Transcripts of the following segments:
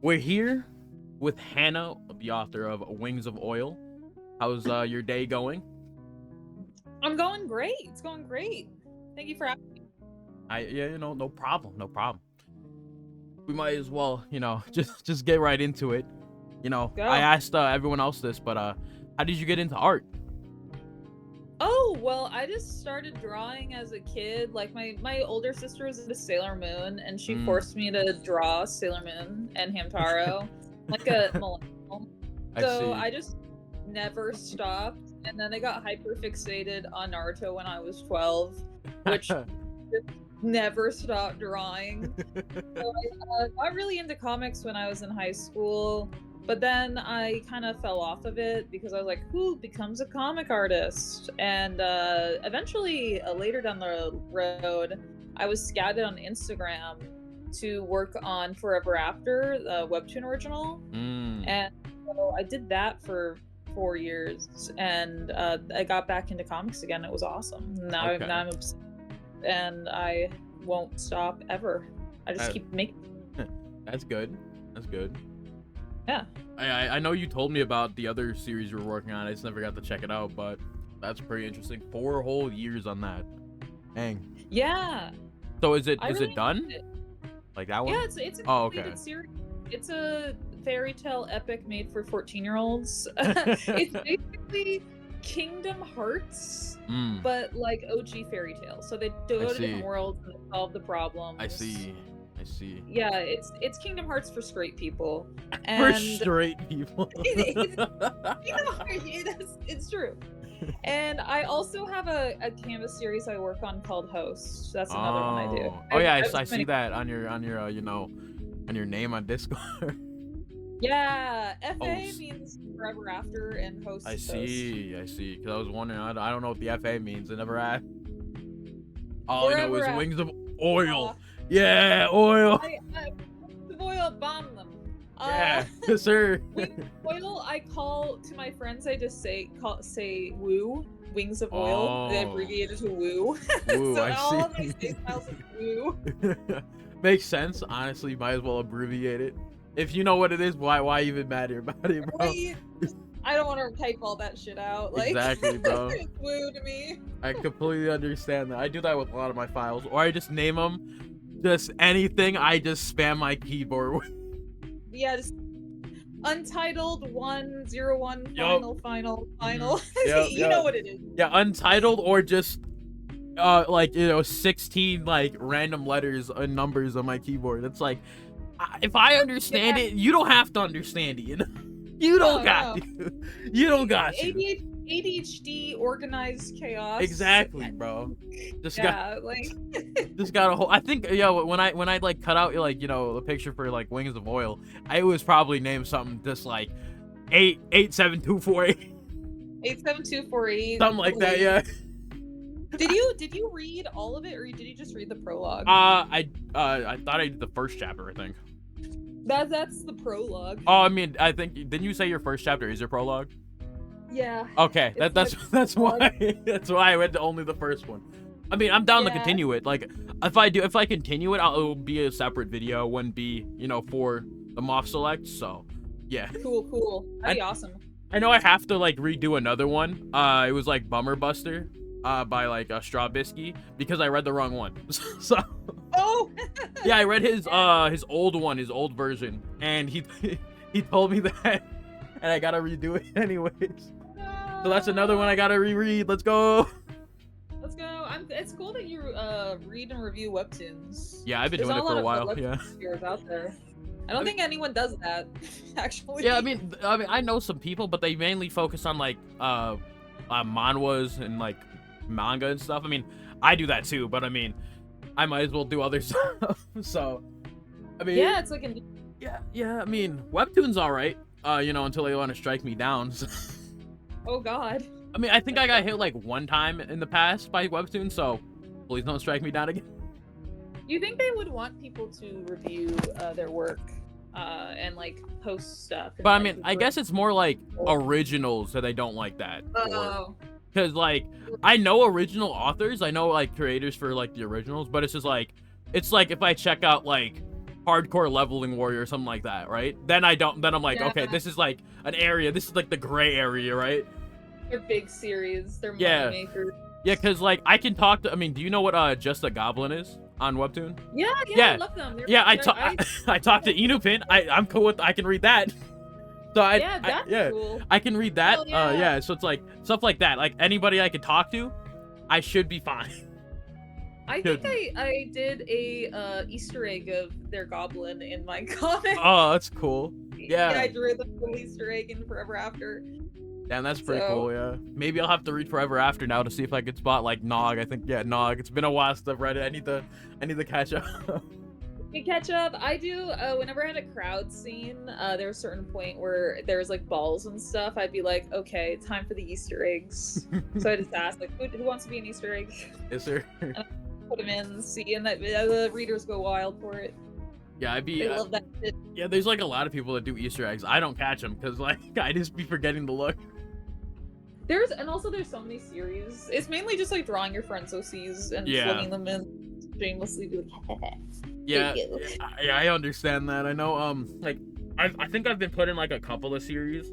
We're here with Hannah, the author of Wings of Oil. How's your day going? I'm going great. It's going great. Thank you for asking. No problem, no problem. We might as well, just get right into it. Go. I asked everyone else this, but how did you get into art? Oh, well, I just started drawing as a kid. Like my older sister was into Sailor Moon, and she forced me to draw Sailor Moon and Hamtaro like a millennial. So I just never stopped. And then I got hyper fixated on Naruto when I was 12, which just never stopped drawing. So I got really into comics when I was in high school, but then I kind of fell off of it because I was like, who becomes a comic artist? And eventually, later down the road, I was scouted on Instagram to work on Forever After, the webtoon original. And so I did that for 4 years, and I got back into comics again. It was awesome. Now I'm obsessed, and I won't stop ever. I just keep making. That's good. Yeah. I know you told me about the other series you were working on. I just never got to check it out, but that's pretty interesting. 4 whole years on that. Dang. Yeah. So is it really done? Like that one? Yeah, it's a completed series. It's a fairy tale epic made for 14-year-olds. It's basically Kingdom Hearts, but like OG fairy tale. So they go to different worlds and solve the problems. I see. Yeah, it's Kingdom Hearts for straight people. For straight people. It's true. And I also have a canvas series I work on called Host. That's another one I do. Oh yeah, I see that on your on your name on Discord. Yeah, FA means Forever After, and Host. I see. Because I was wondering, I don't know what the FA means. I never asked. All I know is Wings of Oil. Yeah, oil. Wings of Oil, bomb them. Yeah, sir. Wings of Oil, I call to my friends. I just say woo. Wings of Oil. They abbreviate it to woo. Woo, so I all see. of my state styles is woo. Makes sense. Honestly, might as well abbreviate it. If you know what it is, why even matter about it, bro? I don't want to type all that shit out. Like, exactly, bro. It's woo to me. I completely understand that. I do that with a lot of my files, or I just name them just anything. I just spam my keyboard with. Yeah, just Untitled 101 final. Yep, you know what it is. Yeah, Untitled, or just 16 like random letters and numbers on my keyboard. It's like, if I understand it, you don't have to understand it. You don't got to. You don't got to. ADHD, organized chaos. Exactly, bro. Just got a whole. I think when I like cut out the picture for like Wings of Oil, I was probably named something just like 87248. 87248. Something like that, yeah. Did you read all of it, or did you just read the prologue? I thought I did the first chapter, I think. That's the prologue. Oh, I mean, I think, didn't you say your first chapter is your prologue? Yeah. Okay, that's why I went to only the first one. I mean, I'm down to continue it. Like, if I continue it, it'll be a separate video. Wouldn't be, for the MOFS Select. So, yeah. Cool. That'd be awesome. I know I have to like redo another one. It was like Bummer Buster, by like Strawbisky, because I read the wrong one. So. Oh. Yeah, I read his old one, his old version, and he told me that, and I gotta redo it anyways. So that's another one I gotta reread. Let's go. It's cool that you read and review webtoons. Yeah, I've been doing it for a while. Yeah. Out there. I don't think anyone does that, actually. Yeah, I mean, I know some people, but they mainly focus on like manhwas and like manga and stuff. I mean, I do that too, but I mean, I might as well do other stuff. So, I mean, yeah, it's like yeah. I mean, webtoon's all right. Until they want to strike me down. Oh God. I mean, I think I got hit like one time in the past by webtoon, so please don't strike me down again. Do you think they would want people to review their work and like post stuff? But I mean, I guess it's more like originals that they don't like that. Oh. Because like, I know original authors, I know like creators for like the originals, but it's just like, it's like if I check out like hardcore leveling warrior or something like that, right? Then I'm like, Yeah. okay, this is like an area. This is like the gray area, right? They're big series. They're Yeah. money makers. Yeah, because like I can talk to. I mean, do you know what Just a Goblin is on Webtoon? Yeah, Yeah. I love them. Yeah, I talked to Inupin. I'm cool with. I can read that. So that's cool. I can read that. Hell yeah. Yeah. So it's like stuff like that. Like anybody I could talk to, I should be fine. I think I did a Easter egg of their goblin in my comic. Oh, that's cool. Yeah. I drew the little Easter egg in Forever After. Damn, that's pretty cool, yeah. Maybe I'll have to read Forever After now to see if I could spot like Nog. I think Nog. It's been a while since I've read it. I need to catch up. You catch up. I do. Whenever I had a crowd scene, there was a certain point where there was like balls and stuff. I'd be like, okay, time for the Easter eggs. So I just asked, like, who wants to be an Easter egg? Yes, sir. And I put them in and see, and the readers go wild for it. Yeah, They love that shit. Yeah, there's like a lot of people that do Easter eggs. I don't catch them because like I just be forgetting to look. There's so many series. It's mainly just like drawing your friends' OCs and flinging them in shamelessly. Be like, yeah, I understand that. I know. Like I think I've been put in like a couple of series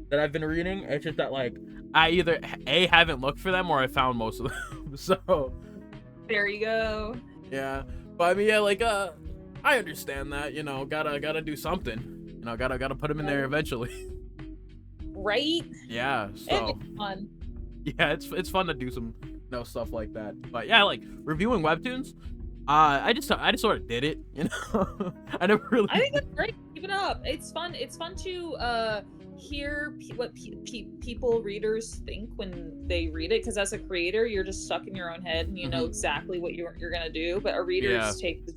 that I've been reading. It's just that like I either haven't looked for them or I found most of them. So there you go. Yeah, but I mean, yeah, like I understand that. You know, gotta do something. You know, gotta put them in there eventually. Right? Yeah. So it's fun. Yeah, it's fun to do some stuff like that. But yeah, like reviewing webtoons. I just sort of did it, you know. I never really. I think that's great. Keep it up. It's fun. It's fun to hear what people readers think when they read it. Because as a creator, you're just stuck in your own head and you know exactly what you're gonna do. But a reader's take is.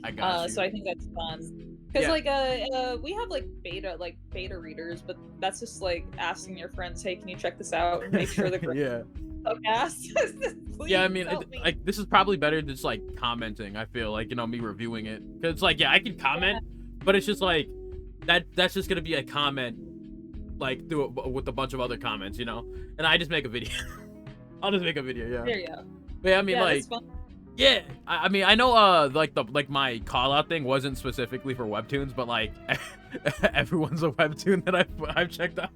I got you. So I think that's fun. Because like we have like beta readers, but that's just like asking your friends, hey, can you check this out and make sure the Yeah, I mean, like this is probably better than just like commenting. I feel like, you know, me reviewing it, because it's like, yeah, I can comment, but it's just like that's just gonna be a comment like through with a bunch of other comments, you know, and I just make a video. I'll just make a video. Yeah, there you go. But yeah, I mean, like, yeah, I mean, I know like my call out thing wasn't specifically for webtoons, but like everyone's a webtoon that I've checked out.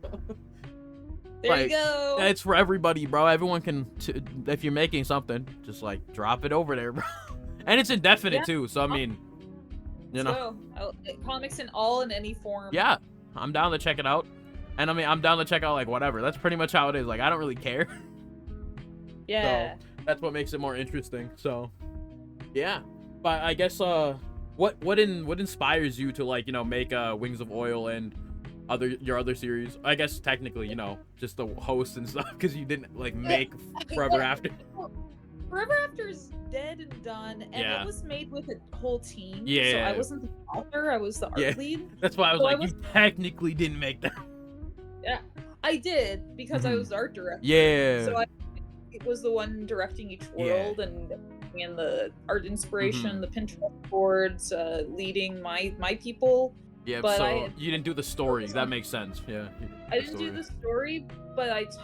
There you go. It's for everybody, bro. Everyone can, if you're making something, just like drop it over there, bro. And it's indefinite too, so I mean, you know, comics in all in any form. Yeah, I'm down to check it out, and I mean, I'm down to check out like whatever. That's pretty much how it is. Like, I don't really care. Yeah. So that's what makes it more interesting. So, yeah. But I guess what inspires you to, like, you know, make Wings of Oil and your other series? I guess technically, you know, just the host and stuff, because you didn't like make Forever After. Forever After's dead and done, and it was made with a whole team. Yeah. So I wasn't the author; I was the art lead. That's why I was like, you technically didn't make that. Yeah, I did because I was the art director. Yeah. So I was the one directing each world and the art inspiration, the Pinterest boards, leading my people. Yeah, but so you didn't do the story. That makes sense. Yeah. I didn't do the story, but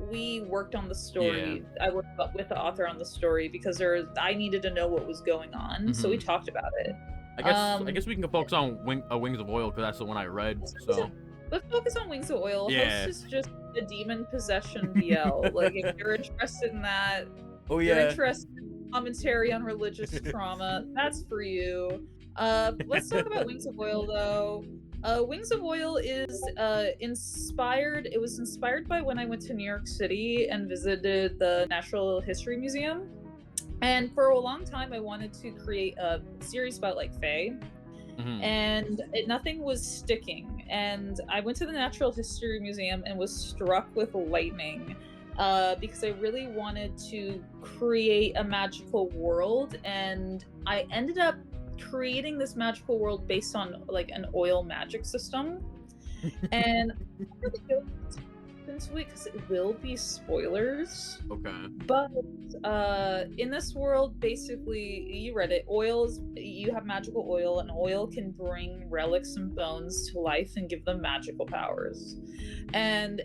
we worked on the story. Yeah. I worked with the author on the story because I needed to know what was going on, so we talked about it. I guess we can focus on Wings of Oil because that's the one I read. So let's focus on Wings of Oil. Yeah. Host is just a demon possession BL. Like, if you're interested in that, you're interested in commentary on religious trauma, that's for you. Let's talk about Wings of Oil, though. Wings of Oil is inspired. It was inspired by when I went to New York City and visited the Natural History Museum. And for a long time, I wanted to create a series about like Fae. And nothing was sticking. And I went to the Natural History Museum and was struck with lightning because I really wanted to create a magical world. And I ended up creating this magical world based on like an oil magic system. And I'm not really going into it because it will be spoilers. Okay. But in this world, basically, you read it. You have magical oil, and oil can bring relics and bones to life and give them magical powers. And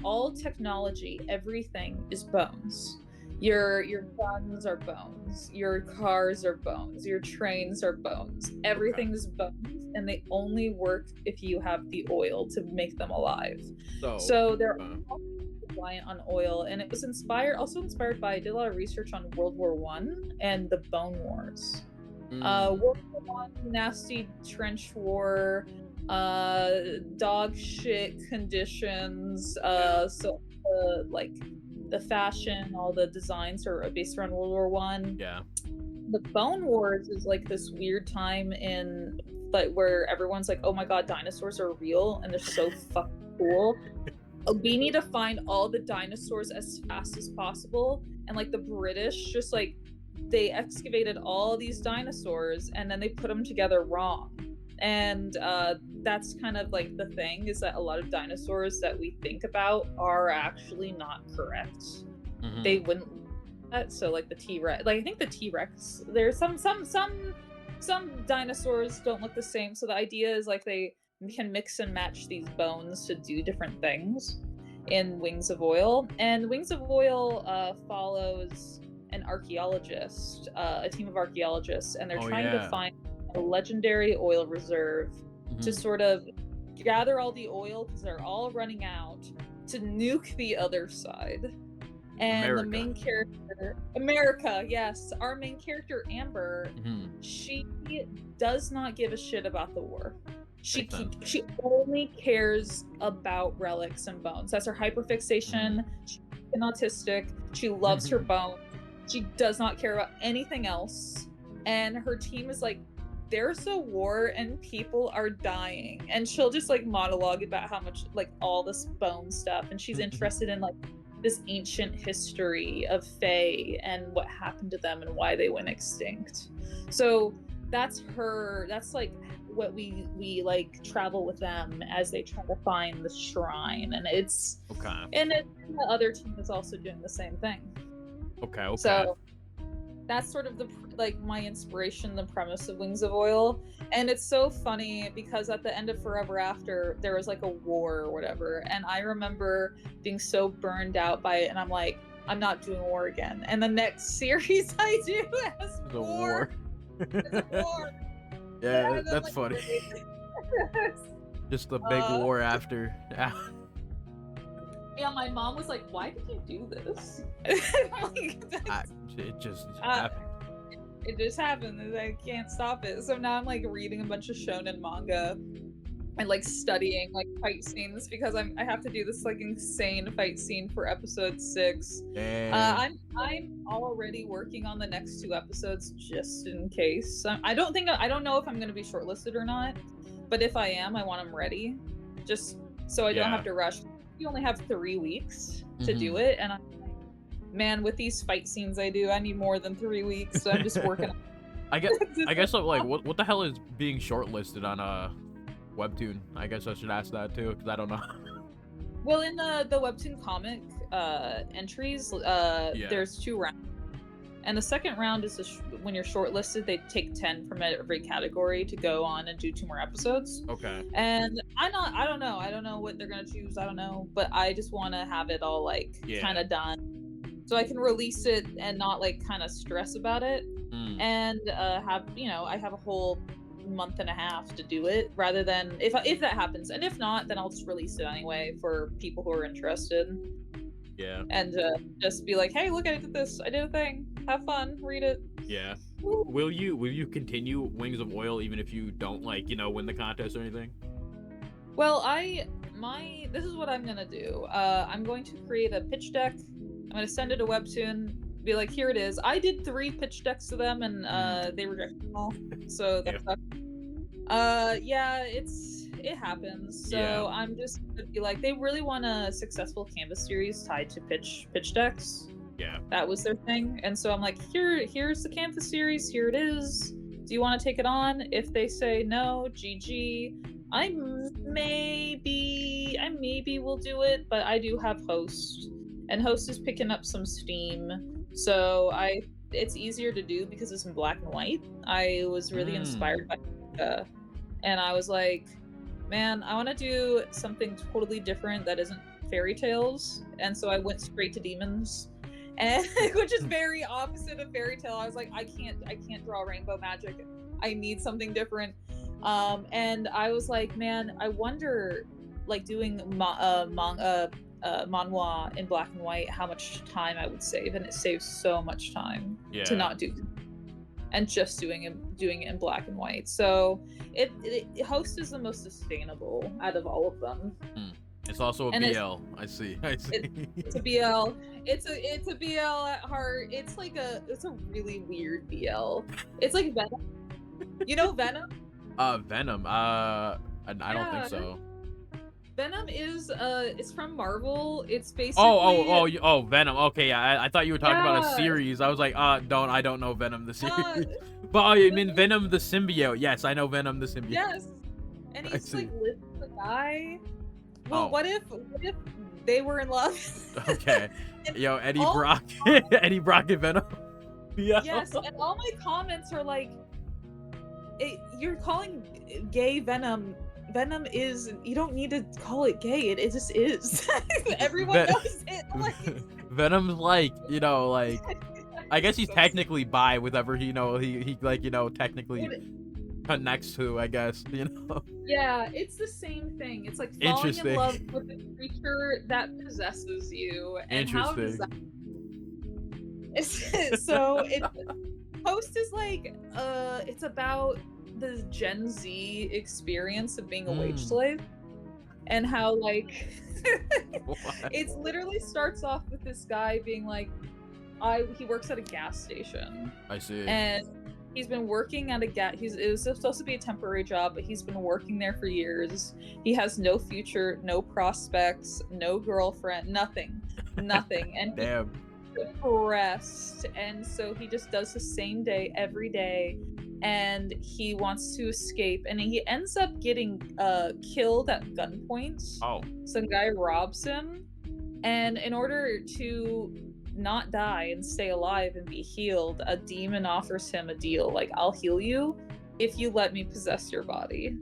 all technology, everything is bones. Your guns are bones. Your cars are bones. Your trains are bones. Everything's bones, and they only work if you have the oil to make them alive. So they're all reliant on oil, and it was also inspired by. I did a lot of research on World War One and the Bone Wars. World War One, nasty trench war, dog shit conditions. So like the fashion, all the designs are based around World War One. Yeah. The Bone Wars is like this weird time in like where everyone's like, oh my god, dinosaurs are real and they're so fucking cool. We need to find all the dinosaurs as fast as possible. And like the British just like they excavated all these dinosaurs and then they put them together wrong. And that's kind of like the thing, is that a lot of dinosaurs that we think about are actually not correct. They wouldn't. So like the T-Rex, like I think the T-Rex, there's some dinosaurs don't look the same. So the idea is like they can mix and match these bones to do different things in Wings of Oil. And Wings of Oil follows an archaeologist, a team of archaeologists, and they're trying to find a legendary oil reserve to sort of gather all the oil because they're all running out to nuke the other side. And the main character, America, yes, our main character Amber, she does not give a shit about the war. She only cares about relics and bones. That's her hyperfixation. She's autistic. She loves her bones. She does not care about anything else. And her team is like, there's a war and people are dying. And she'll just like monologue about how much like all this bone stuff. And she's interested in like this ancient history of Fae and what happened to them and why they went extinct. So that's like what we like travel with them as they try to find the shrine. And it's and the other team is also doing the same thing. So that's sort of the like my inspiration, the premise of Wings of Oil. And it's so funny because at the end of Forever After there was like a war or whatever, and I remember being so burned out by it, and I'm like, I'm not doing war again. And the next series I do has the war. It's a war. Yeah, that's like, funny. Just the big war after. Yeah, my mom was like, why did you do this? Like, it just happened. It just happened. I can't stop it. So now I'm like reading a bunch of shonen manga and like studying like fight scenes because I have to do this like insane fight scene for episode 6. I'm already working on the next 2 episodes just in case. I don't know if I'm gonna be shortlisted or not, but if I am, I want them ready, just so I don't have to rush. You only have 3 weeks to do it, and I'm like, man, with these fight scenes I do, I need more than 3 weeks. So I'm just working. I guess like what the hell is being shortlisted on a webtoon? I guess I should ask that too, because I don't know. Well, in the webtoon comic entries, there's 2 rounds. And the second round is when you're shortlisted, they take 10 from every category to go on and do 2 more episodes. And I don't know what they're gonna choose. I don't know, but I just want to have it all like kind of done, so I can release it and not like kind of stress about it, and have I have a whole month and a half to do it, rather than if that happens, and if not, then I'll just release it anyway for people who are interested. And just be like, hey, look, I did this. I did a thing. Have fun. Read it. Will you continue Wings of Oil even if you don't like win the contest or anything? Well, this is what I'm gonna do. I'm going to create a pitch deck. I'm gonna send it a webtoon. Be like, here it is. I did 3 pitch decks to them, and they rejected them all. So that's it happens. So I'm just gonna be like, they really want a successful Canvas series tied to pitch decks. That was their thing. And so I'm like, here's the Canvas series, here it is. Do you want to take it on? If they say no, GG. I maybe will do it, but I do have Host. And Host is picking up some steam. So it's easier to do because it's in black and white. I was really inspired by and I was like, man, I want to do something totally different that isn't fairy tales. And so I went straight to demons. and which is very opposite of fairy tale. I was like, I can't draw rainbow magic. I need something different. And I was like, man, I wonder, like doing manhwa in black and white, how much time I would save, and it saves so much time to not do, and just doing it in black and white. So Host is the most sustainable out of all of them. It's also a BL. I see. It's a BL. It's a BL at heart. It's a really weird BL. It's like Venom. You know Venom? Venom. I don't think so. Venom is it's from Marvel. It's basically oh Venom. Okay, yeah. I thought you were talking about a series. I was like, I don't know Venom the series. But oh, you mean Venom the symbiote? Yes, I know Venom the symbiote. Yes. And he's like with the guy. Well, what if they were in love? Okay. Yo, Eddie Brock. Eddie Brock and Venom. Yeah. Yes, and all my comments are like, you're calling gay Venom. Venom is, you don't need to call it gay. It just is. Everyone knows it. Like... Venom's like, I guess he's technically bi with whatever he technically connects to, I guess, Yeah, it's the same thing. It's like falling in love with a creature that possesses you. And how does that... So Host is like, it's about the Gen Z experience of being a wage slave, and how like it literally starts off with this guy being like, he works at a gas station. I see. And he's been working at it was supposed to be a temporary job, but he's been working there for years. He has no future, no prospects, no girlfriend, nothing. And damn. He's depressed, and so he just does the same day every day, and he wants to escape, and he ends up getting killed at gunpoint. Some guy robs him, and in order to not die and stay alive and be healed, a demon offers him a deal, like, I'll heal you if you let me possess your body.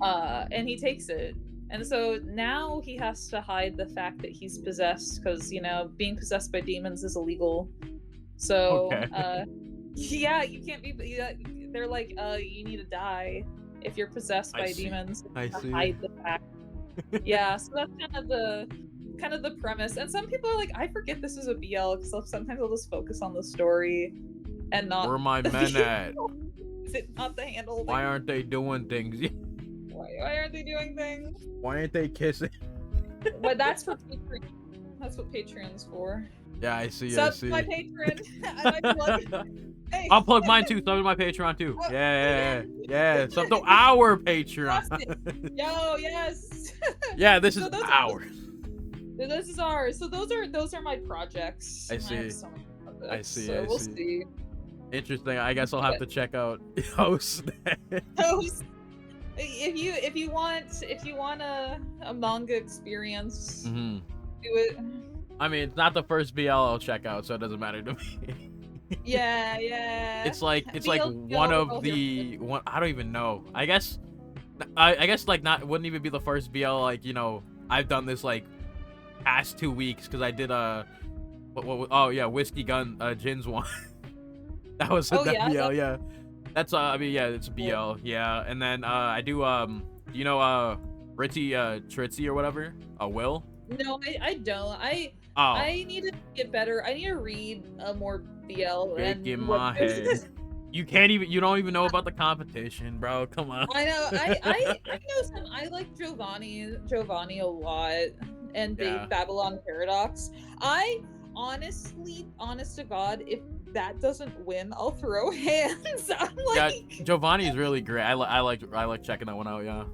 And he takes it, and so now he has to hide the fact that he's possessed, because being possessed by demons is illegal. So yeah, you can't be, they're like, you need to die if you're possessed by demons. I see. Hide the fact. Yeah, so that's kind of the premise. And some people are like, I forget this is a BL, because sometimes I'll just focus on the story and not where my men at. Is it not the handle? Why aren't they doing things? Why aren't they doing things? Why aren't they kissing? But that's for Patreon. That's what Patreon's for. Yeah, I see. Sub to my Patreon. Hey. I'll plug mine too. Sub to my Patreon too. Yeah. Sub to our Patreon. Yo, yes. Yeah, this is ours. This is ours. So those are my projects. I see. I see. So we'll see. Interesting. I guess I'll have to check out Host. If you want a manga experience, do it. I mean, it's not the first BL I'll check out, so it doesn't matter to me. Yeah. It's like one of the one. I don't even know. I guess like wouldn't even be the first BL. Like I've done this like past 2 weeks, because I did Whiskey Gun Jin's one. That was BL. Yeah. That's it's BL. Yeah. And then I do Ritzy Tritzy or whatever. Will. No, I don't. I need to get better. I need to read more BL. Big in my head. You don't even know about the competition, bro. Come on. I know. I know some. I like Giovanni a lot, and Babylon Paradox. I honestly, honest to God, if that doesn't win, I'll throw hands. I'm like, yeah, Giovanni is really great. I like checking that one out.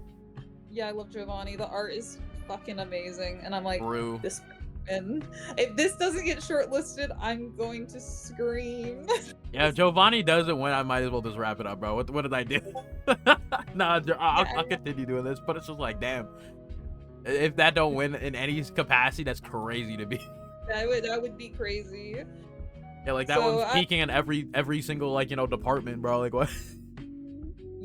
Yeah, I love Giovanni. The art is fucking amazing, and I'm like, Brew. This. If this doesn't get shortlisted, I'm going to scream. Yeah, if Giovanni doesn't win, I might as well just wrap it up, bro. What did I do? I'll continue doing this, but it's just like, damn. If that don't win in any capacity, that's crazy to me. That would be crazy. Yeah, like that one's peaking in every single department, bro. Like what?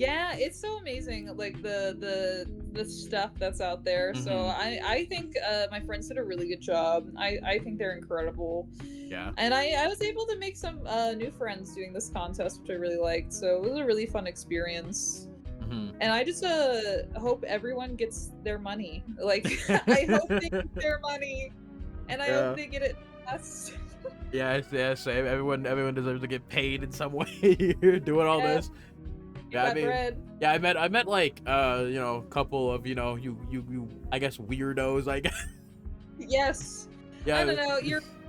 Yeah, it's so amazing, like the stuff that's out there. So Mm-hmm. I think my friends did a really good job. I think they're incredible, Yeah. and I was able to make some new friends doing this contest, which I really liked. So it was a really fun experience. Mm-hmm. And I just hope everyone gets their money. Like I hope they get their money, and I hope Yeah. they get it fast. Yes, yes. Everyone deserves to get paid in some way. You're doing all Yeah, this. get Yeah, I that mean, bread. yeah, I met like, a couple of, you, I guess, weirdos, I guess. Yes. I Yeah. don't know.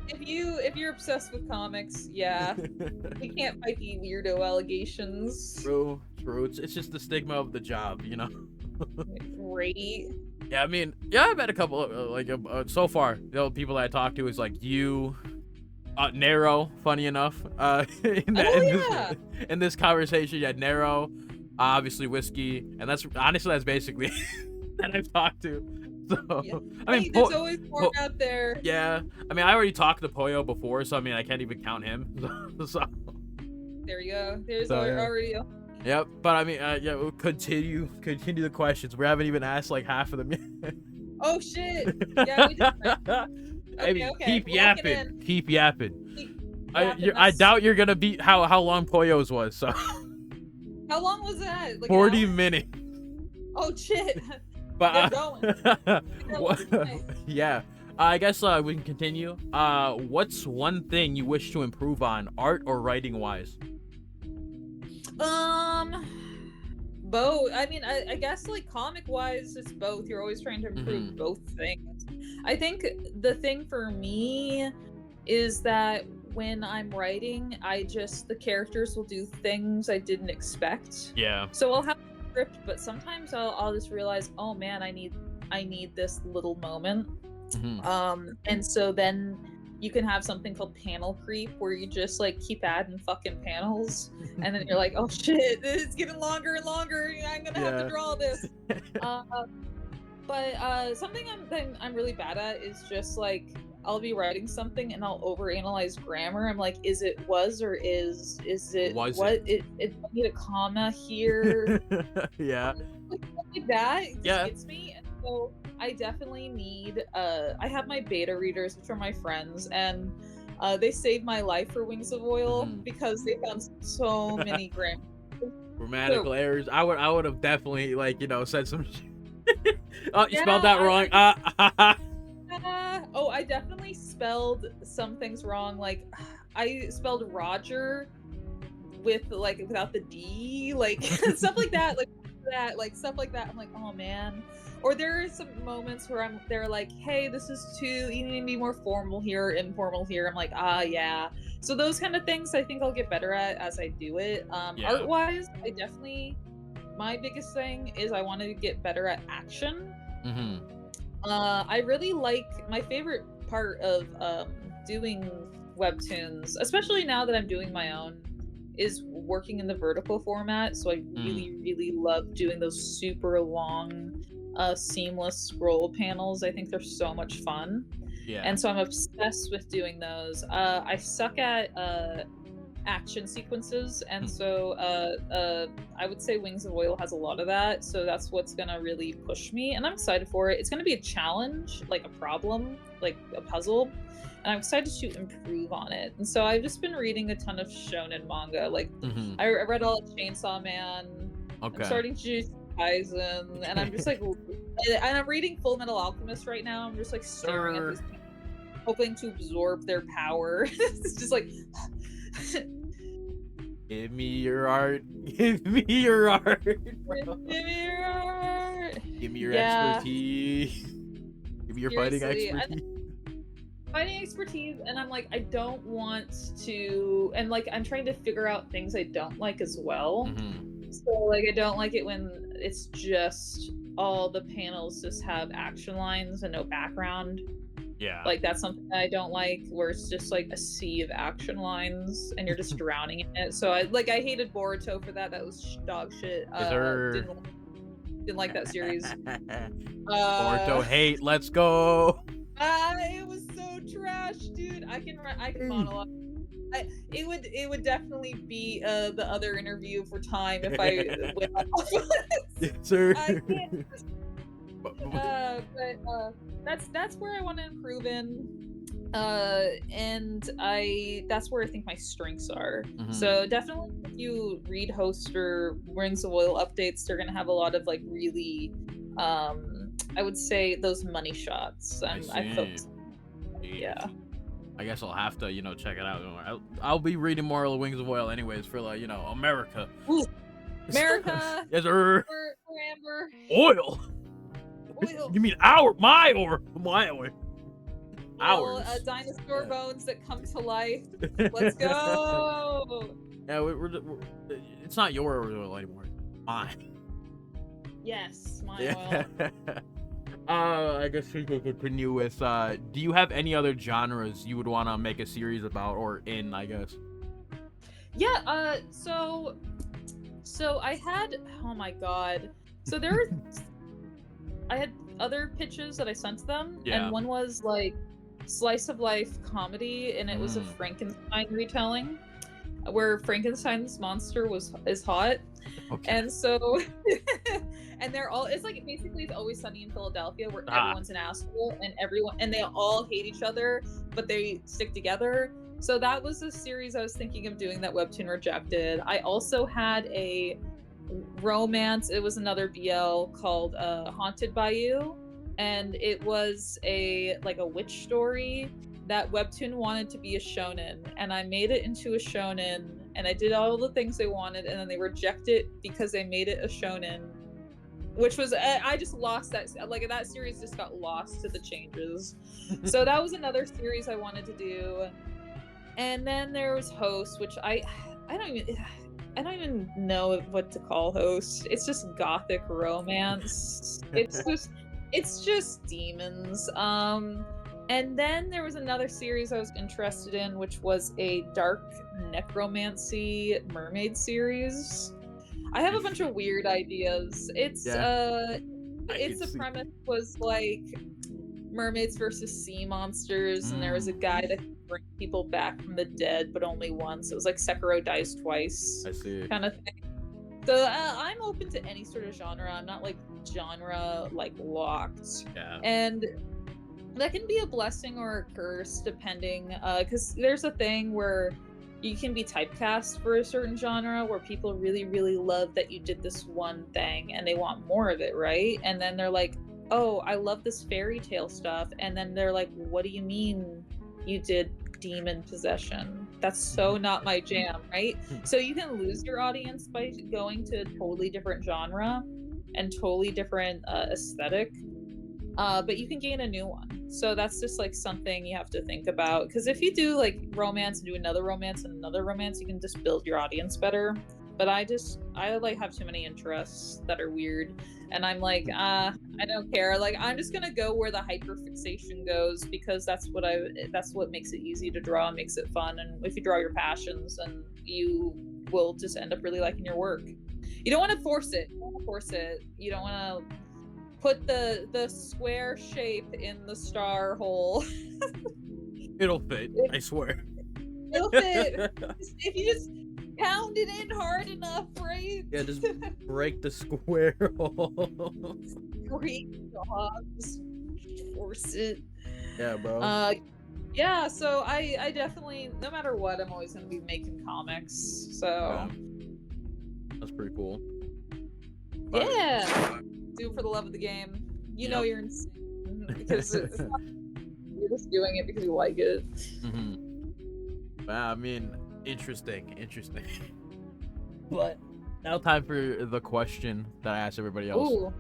If you're obsessed with comics, yeah, we can't fight the weirdo allegations. True, true. It's just the stigma of the job. Great. Yeah, I mean, yeah, I met a couple of, so far, people that I talked to is like you, Nero, funny enough, Oh yeah. in this conversation, yeah, Nero, obviously Whiskey, and that's basically that I've talked to. Yeah. So, I mean, Hey, there's always more out there. yeah, I mean, I already talked to Poyo before, so I mean, I can't even count him. So, There you go. There's so yeah. already a Yep, but I mean, yeah, we'll continue the questions. We haven't even asked like half of them yet. Oh shit. Yeah, we just I mean, okay. keep We'll lock it yapping, in. keep yapping. Keep I yapping, I that's- doubt you're gonna beat how long Poyo's was. So How long was that? Like an 40 hour? minutes. Oh shit. But They're going. yeah, I guess we can continue. What's one thing you wish to improve on, art or writing wise? Both. I mean, I guess like comic wise, it's both. You're always trying to improve both things. I think the thing for me is that when I'm writing, the characters will do things I didn't expect. Yeah. So I'll have a script, but sometimes I'll just realize, oh man, I need this little moment. And so then you can have something called panel creep where you just like keep adding fucking panels and then you're like, oh shit, it's getting longer and longer, I'm gonna have to draw this. But something I'm really bad at is just like I'll be writing something and I'll overanalyze grammar. I'm like, is it was or is it Was what it I need a comma here? Yeah. Like that it just Yeah. gets me. And so I definitely need I have my beta readers, which are my friends, and they saved my life for Wings of Oil because they found so many grammatical errors. I would have definitely said some oh, you Yeah, spelled that wrong. Oh, I definitely spelled some things wrong. Like I spelled Roger without the D, like stuff like that, stuff like that. I'm like, oh man. Or there are some moments where they're like, hey, this is you need to be more formal here, informal here. I'm like, yeah. So those kind of things I think I'll get better at as I do it. Art wise, my biggest thing is I want to get better at action. I really like, my favorite part of doing webtoons, especially now that I'm doing my own, is working in the vertical format. So I really, really love doing those super long, seamless scroll panels. I think they're so much fun. Yeah. And so I'm obsessed with doing those. I suck at action sequences, and so I would say Wings of Oil has a lot of that, so that's what's gonna really push me, and I'm excited for it. It's gonna be a challenge, like a problem, like a puzzle, and I'm excited to improve on it. And so I've just been reading a ton of shonen manga, like I read all of Chainsaw Man. I'm starting Jujutsu Kaisen, and I'm just like and I'm reading Full Metal Alchemist right now. I'm just like staring at this, hoping to absorb their power. It's just like give me your art. Give me your art. Give me your art. Give me your expertise. Give me your fighting expertise. Fighting expertise, and I'm like, I don't want to, and like I'm trying to figure out things I don't like as well. So like I don't like it when it's just all the panels just have action lines and no background. Yeah. Like that's something that I don't like, where it's just like a sea of action lines and you're just drowning in it. So I hated Boruto for that. That was dog shit. Didn't like that series. Boruto hate. Let's go. It was so trash, dude. I can monologue. it would definitely be the other interview for Time if I went off. Yes, sir. I can't. That's where I want to improve in. And that's where I think my strengths are. So definitely if you read Host or Rings of Oil updates, they're gonna have a lot of like really I would say those money shots. I focus. Yeah. I guess I'll have to, check it out. I'll be reading more of Wings of Oil anyways for like, America. Ooh. America. Yes, sir. For Amber. Oil. You mean my oil? Well, Ours. Dinosaur bones that come to life. Let's go. Yeah, it's not your oil anymore. Mine. Yes, my oil. I guess we can continue with. Do you have any other genres you would want to make a series about or in? I guess. Yeah. So I had. Oh my god. So there were. I had other pitches that I sent to them, and one was like slice of life comedy, and it was a Frankenstein retelling, where Frankenstein's monster is hot, and so and they're all it's like basically it's Always Sunny in Philadelphia, where everyone's an asshole and they all hate each other, but they stick together. So that was a series I was thinking of doing that Webtoon rejected. I also had a romance. It was another BL called Haunted by You, and it was a witch story that Webtoon wanted to be a shonen, and I made it into a shonen, and I did all the things they wanted, and then they rejected it because they made it a shonen, which was I just lost that that series just got lost to the changes. So that was another series I wanted to do. And then there was Host, which I don't even know what to call Host. It's just gothic romance. It's just demons. And then there was another series I was interested in, which was a dark necromancy mermaid series. I have a bunch of weird ideas. The premise was like mermaids versus sea monsters, and there was a guy that could bring people back from the dead, but only once. It was like Sekiro dies twice. I see. Kind of thing. So I'm open to any sort of genre. I'm not genre locked. Yeah. And that can be a blessing or a curse depending, because there's a thing where you can be typecast for a certain genre where people really, really love that you did this one thing and they want more of it, right? And then they're like, oh, I love this fairy tale stuff. And then they're like, what do you mean you did demon possession? That's so not my jam, right? So you can lose your audience by going to a totally different genre and totally different aesthetic, but you can gain a new one. So that's just something you have to think about, because if you do romance and do another romance and another romance, you can just build your audience better. But I have too many interests that are weird, and I'm I don't care. I'm just gonna go where the hyperfixation goes, because that's what makes it easy to draw and makes it fun. And if you draw your passions, then you will just end up really liking your work. You don't want to force it. You don't want to put the square shape in the star hole. It'll fit, I swear. It'll fit. If you just pound it in hard enough, right? Yeah, just break the square hole. Just force it. Yeah, bro. Yeah, so I definitely, no matter what, I'm always gonna be making comics. So yeah. That's pretty cool. Yeah. Do it for the love of the game. You know you're insane, because it's not, you're just doing it because you like it. I mean, interesting. But now time for the question that I asked everybody else. Ooh. Okay.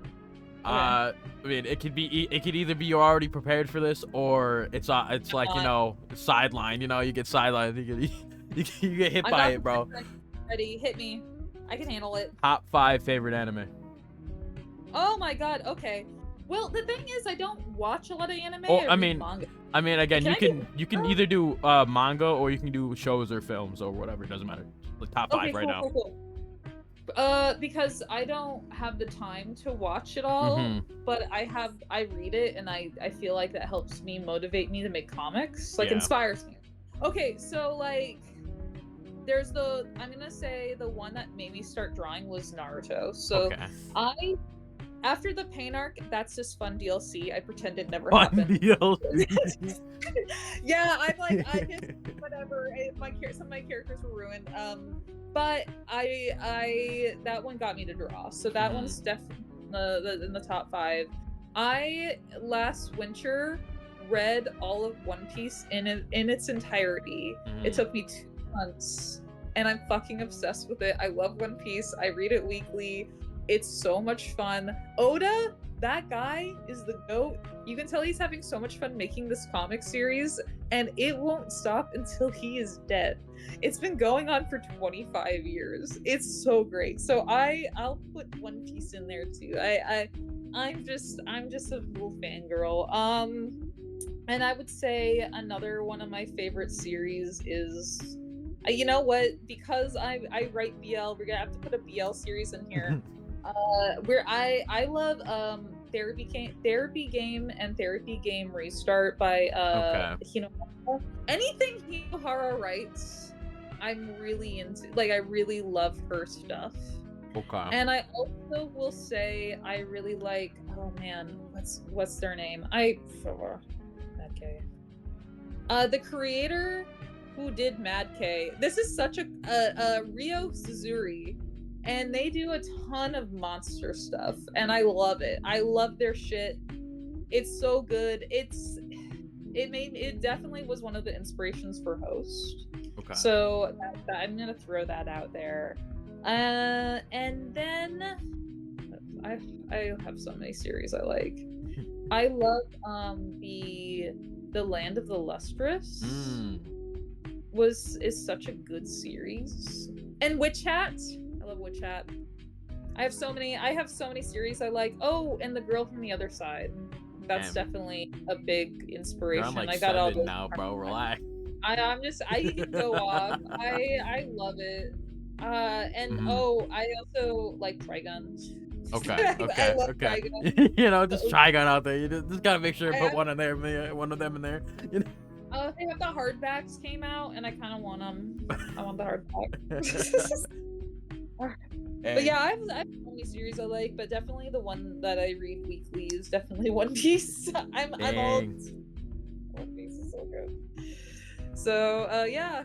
I mean, it could either be you're already prepared for this, or it's sideline. You get sidelined. You get hit by it, bro. Ready? Hit me. I can handle it. Top 5 favorite anime. Oh my god. Okay. Well, the thing is, I don't watch a lot of anime. Oh, I mean, manga. I mean, again, you can either do manga, or you can do shows or films or whatever. It doesn't matter. Top 5 right now. Cool. Because I don't have the time to watch it all, but I read it, and I feel like that helps me motivate me to make comics. Inspires me. Okay, so there's the I'm gonna say the one that made me start drawing was Naruto. So Okay. I after the pain arc, that's just fun DLC. I pretend it never Fun happened. DLC. Yeah, I'm like I just whatever. Some of my characters were ruined. But I that one got me to draw. So that one's definitely in the top 5. I last winter read all of One Piece in its entirety. It took me 2 months, and I'm fucking obsessed with it. I love One Piece. I read it weekly. It's so much fun. Oda, that guy is the GOAT. You can tell he's having so much fun making this comic series, and it won't stop until he is dead. It's been going on for 25 years. It's so great. So I'll put One Piece in there too. I'm just a little fangirl. And I would say another one of my favorite series is, you know what? Because I write BL, we're gonna have to put a BL series in here. Where I love Therapy Game and Therapy Game Restart by Hinohara. Anything Hinohara writes, I'm really into. Like, I really love her stuff. Okay. And I also will say I really like. Oh man, what's their name? Okay. The creator who did Mad K. This is such a Ryo Suzuri. And they do a ton of monster stuff, and I love it. I love their shit. It's so good. It definitely was one of the inspirations for Host. Okay. So I'm gonna throw that out there. And then I have so many series I like. I love the Land of the Lustrous. Is such a good series. And Witch Hat. I love Witch Hat. I have so many series I like. Oh, and The Girl from the Other Side. That's definitely a big inspiration. I'm like I got all those now, bro. Relax. I can go off. I love it. And I also like Trigun. Okay. I love Trigun. You know, just Trigun out there. You just gotta make sure to put one of them in there. You know? They have the hardbacks came out, and I kind of want them. I want the hardback. But yeah, I have so many series I like, but definitely the one that I read weekly is definitely One Piece. I'm all One Piece is so good. So yeah.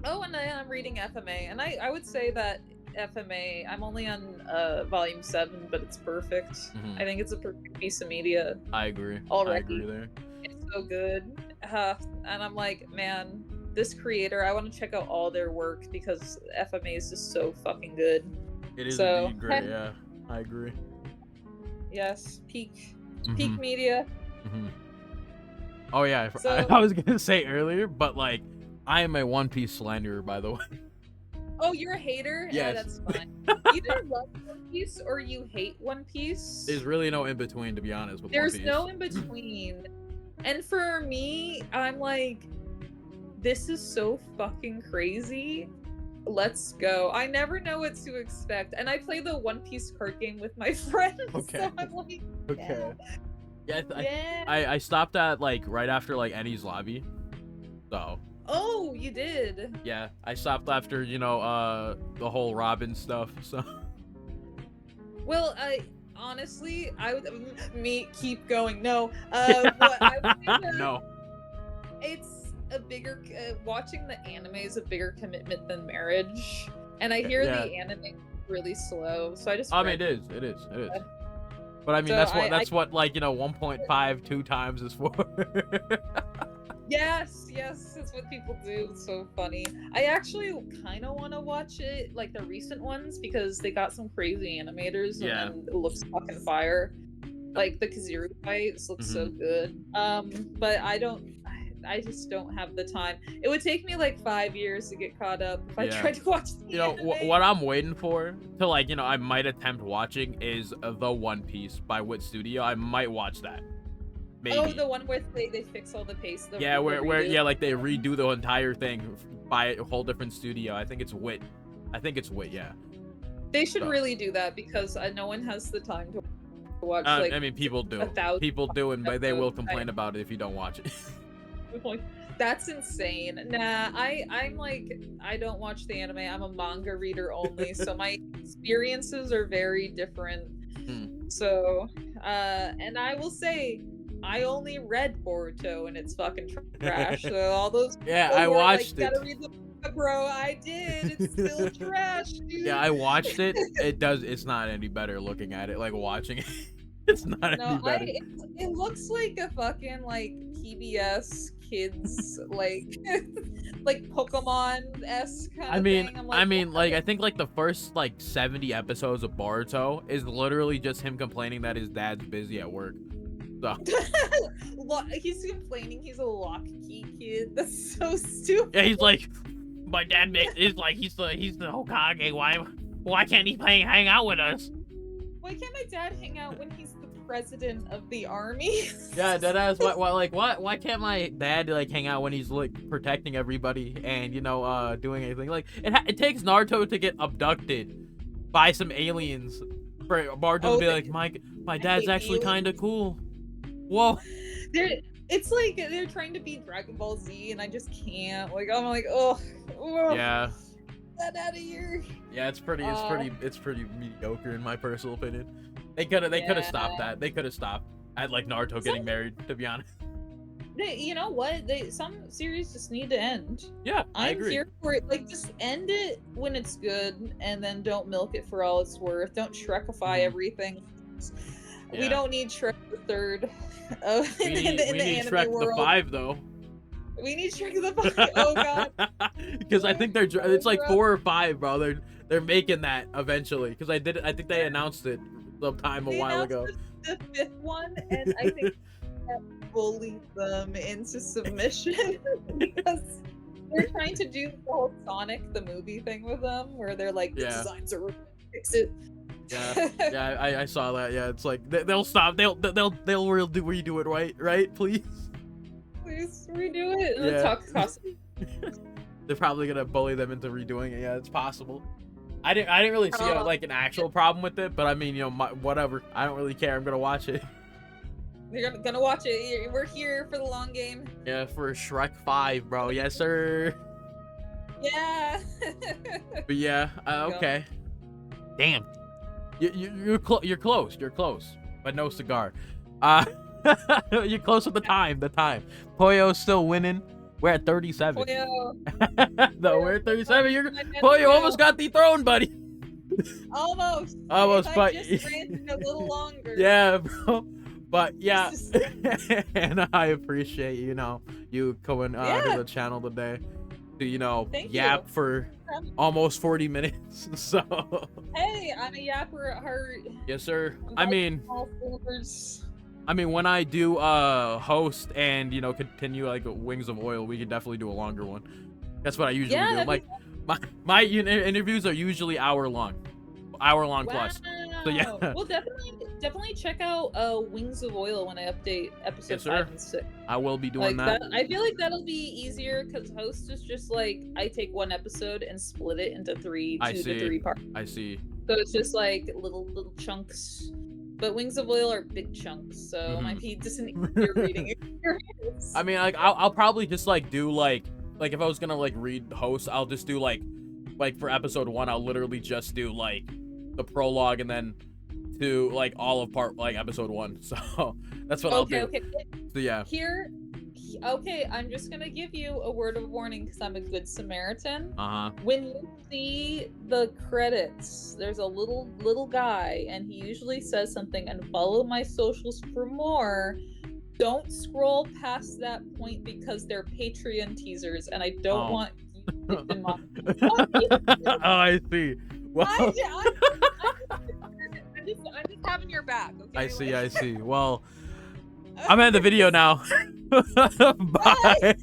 Oh, and then I'm reading FMA, and I would say that FMA. I'm only on volume 7, but it's perfect. I think it's a perfect piece of media. I agree. Already. I agree there. It's so good, and I'm like, man. This creator, I want to check out all their work because FMA is just so fucking good. It is indeed great, yeah. I agree. Yes, peak media. Oh yeah, So, I was gonna say earlier, but like, I am a One Piece slanderer, by the way. Oh, you're a hater? Yes. Yeah, that's fine. You either love One Piece or you hate One Piece. There's really no in between, to be honest. With There's One Piece. no in between. And for me, I'm like, this is so fucking crazy. Let's go. I never know what to expect. And I play the One Piece card game with my friends. Okay. So I'm like, okay. Yeah. Yeah. I stopped at like right after like Annie's lobby. So. Oh, you did. Yeah, I stopped after, you know, the whole Robin stuff. So. Well, honestly, I would keep going. No. What I would say that No. It's a bigger watching the anime is a bigger commitment than marriage, and I hear the anime is really slow, so I just I mean it is but I mean so that's what like, you know, 1.5 2 times is for. yes that's what people do. It's so funny. I actually kind of want to watch it, like the recent ones, because they got some crazy animators and it looks fucking fire. Like the Kizaru fights look so good, but I just don't have the time. It would take me like 5 years to get caught up if I tried to watch the anime. What I'm waiting for to, like, you know, I might attempt watching is the One Piece by Wit Studio. I might watch that. Maybe. Oh, the one where they fix all the pace. Where like they redo the entire thing by a whole different studio. I think it's Wit. Yeah. They should really do that because no one has the time to watch. Like, I mean, people do. People do, and they will complain about it if you don't watch it. That's insane. Nah, I'm like, I don't watch the anime. I'm a manga reader only, so my experiences are very different. Hmm. So, and I will say, I only read Boruto and it's fucking trash. So all those Yeah, people I who are like, watched you it. gotta read the manga, bro, I did. It's still trash, dude. Yeah, I watched it. It's not any better looking at it. Like watching it, it's not any No, better. it looks like a fucking like PBS kids like like Pokemon-esque kind I of mean, thing. I'm I like, mean, like I think like the first like 70 episodes of Boruto is literally just him complaining that his dad's busy at work. So he's complaining he's a lock-key kid. That's so stupid. yeah, he's like, my dad is like he's the Hokage. Why can't he hang out with us? Why can't my dad hang out when he's the president of the army? Yeah, that is why can't my dad like hang out when he's like protecting everybody and doing anything? Like it takes Naruto to get abducted by some aliens for Naruto to be like, my dad's actually kind of cool. Whoa. It's like they're trying to be Dragon Ball Z and I just can't. Like I'm like, oh Yeah. Get that out of here. Yeah, it's pretty mediocre in my personal opinion. They could have stopped that. They could have stopped at like Naruto getting married, to be honest. You know what? Some series just need to end. Yeah, I agree. I'm here for it. Like, just end it when it's good, and then don't milk it for all it's worth. Don't Shrekify everything. Yeah. We don't need Shrek the Third. We need Shrek the 5 though. We need Shrek the 5. Oh god. Because I think it's like 4 or 5, bro. They're making that eventually. Because I think they announced it sometime a while ago. The 5th one, and I think that bullied them into submission because they're trying to do the whole Sonic the movie thing with them, where they're like, the designs are fix it. Yeah, I saw that. Yeah, it's like they'll stop. They'll redo it, right? Please redo it. Yeah. They're probably gonna bully them into redoing it. Yeah, it's possible. I didn't really see like an actual problem with it, but I mean, whatever. I don't really care. I'm gonna watch it. You're gonna watch it. We're here for the long game. Yeah, for Shrek 5, bro. Yes, sir. Yeah. But yeah, okay. Damn. You're close. You're close, but no cigar. You're close with the time. Pollo's still winning. We're at 37. Pollo. No, we're at 37. Pollo almost got dethroned, buddy. Almost, but I just ran a little longer. Yeah, bro. But yeah, and I appreciate you coming to the channel today to yap for almost 40 minutes. So hey, I'm a yapper at heart. Yes, sir. I mean, when I do host and continue like Wings of Oil, we could definitely do a longer one. That's what I usually do. Like my interviews are usually hour long plus. So yeah. Well, definitely check out Wings of Oil when I update episodes 5 and 6. I will be doing that. I feel like that'll be easier because host is just like I take one episode and split it into 2 to 3 parts. I see. So it's just like little chunks. But Wings of Oil are big chunks, so it might be just an easier reading experience. I mean, like I'll probably just like do like if I was gonna like read host, I'll just do like for episode 1, I'll literally just do like the prologue and then to like all of episode 1. So that's what I'll do. Okay. So yeah. I'm just gonna give you a word of warning because I'm a good Samaritan. When you see the credits, there's a little guy, and he usually says something, and follow my socials for more. Don't scroll past that point because they're Patreon teasers, and I don't want you to in my. Oh, I see. Well, I'm just having your back. Okay? I see. Well, I'm at the video now. Bye.